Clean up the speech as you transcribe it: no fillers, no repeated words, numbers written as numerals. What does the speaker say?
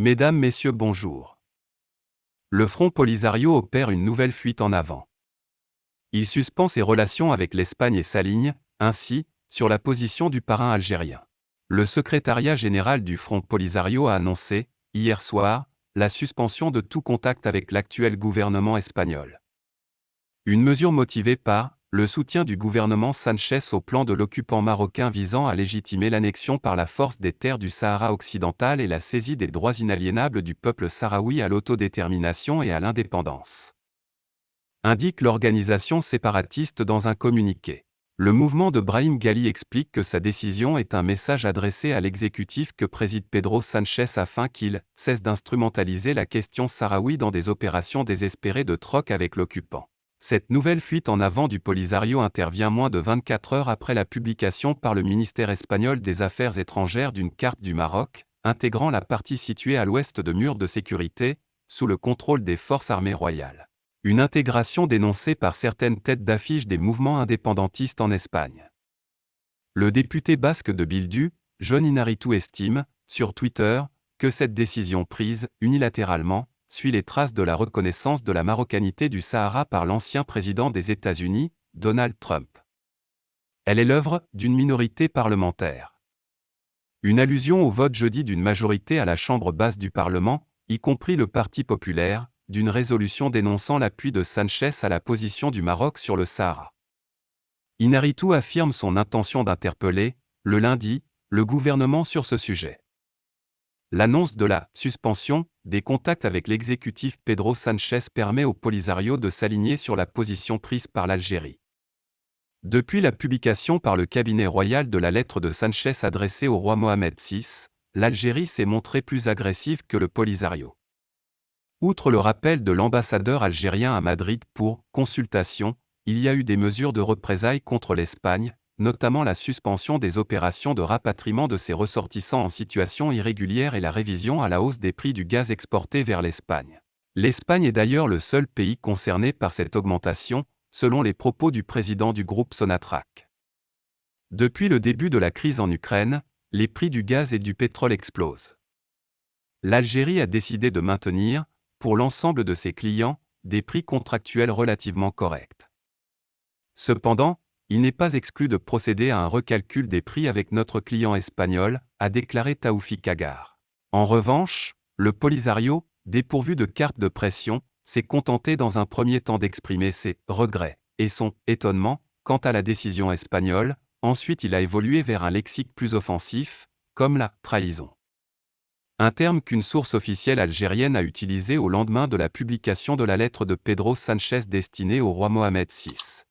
Mesdames, Messieurs, bonjour. Le Front Polisario opère une nouvelle fuite en avant. Il suspend ses relations avec l'Espagne et s'aligne, ainsi, sur la position du parrain algérien. Le secrétariat général du Front Polisario a annoncé, hier soir, la suspension de tout contact avec l'actuel gouvernement espagnol. Une mesure motivée par le soutien du gouvernement Sanchez au plan de l'occupant marocain visant à légitimer l'annexion par la force des terres du Sahara occidental et la saisie des droits inaliénables du peuple sahraoui à l'autodétermination et à l'indépendance. Indique l'organisation séparatiste dans un communiqué. Le mouvement de Brahim Ghali explique que sa décision est un message adressé à l'exécutif que préside Pedro Sanchez afin qu'il cesse d'instrumentaliser la question sahraoui dans des opérations désespérées de troc avec l'occupant. Cette nouvelle fuite en avant du Polisario intervient moins de 24 heures après la publication par le ministère espagnol des Affaires étrangères d'une carte du Maroc, intégrant la partie située à l'ouest de murs de sécurité, sous le contrôle des forces armées royales. Une intégration dénoncée par certaines têtes d'affiche des mouvements indépendantistes en Espagne. Le député basque de Bildu, Jon Inaritu estime, sur Twitter, que cette décision prise, unilatéralement, suit les traces de la reconnaissance de la marocanité du Sahara par l'ancien président des États-Unis, Donald Trump. Elle est l'œuvre d'une minorité parlementaire. Une allusion au vote jeudi d'une majorité à la Chambre basse du Parlement, y compris le Parti populaire, d'une résolution dénonçant l'appui de Sanchez à la position du Maroc sur le Sahara. Inaritu affirme son intention d'interpeller, le lundi, le gouvernement sur ce sujet. L'annonce de la suspension des contacts avec l'exécutif Pedro Sanchez permet au Polisario de s'aligner sur la position prise par l'Algérie. Depuis la publication par le cabinet royal de la lettre de Sanchez adressée au roi Mohamed VI, l'Algérie s'est montrée plus agressive que le Polisario. Outre le rappel de l'ambassadeur algérien à Madrid pour consultation, il y a eu des mesures de représailles contre l'Espagne, notamment la suspension des opérations de rapatriement de ses ressortissants en situation irrégulière et la révision à la hausse des prix du gaz exporté vers l'Espagne. L'Espagne est d'ailleurs le seul pays concerné par cette augmentation, selon les propos du président du groupe Sonatrach. Depuis le début de la crise en Ukraine, les prix du gaz et du pétrole explosent. L'Algérie a décidé de maintenir, pour l'ensemble de ses clients, des prix contractuels relativement corrects. Cependant, il n'est pas exclu de procéder à un recalcul des prix avec notre client espagnol, a déclaré Taoufik Agar. En revanche, le Polisario, dépourvu de carte de pression, s'est contenté dans un premier temps d'exprimer ses regrets et son étonnement quant à la décision espagnole. Ensuite il a évolué vers un lexique plus offensif, comme la trahison. Un terme qu'une source officielle algérienne a utilisé au lendemain de la publication de la lettre de Pedro Sanchez destinée au roi Mohamed VI.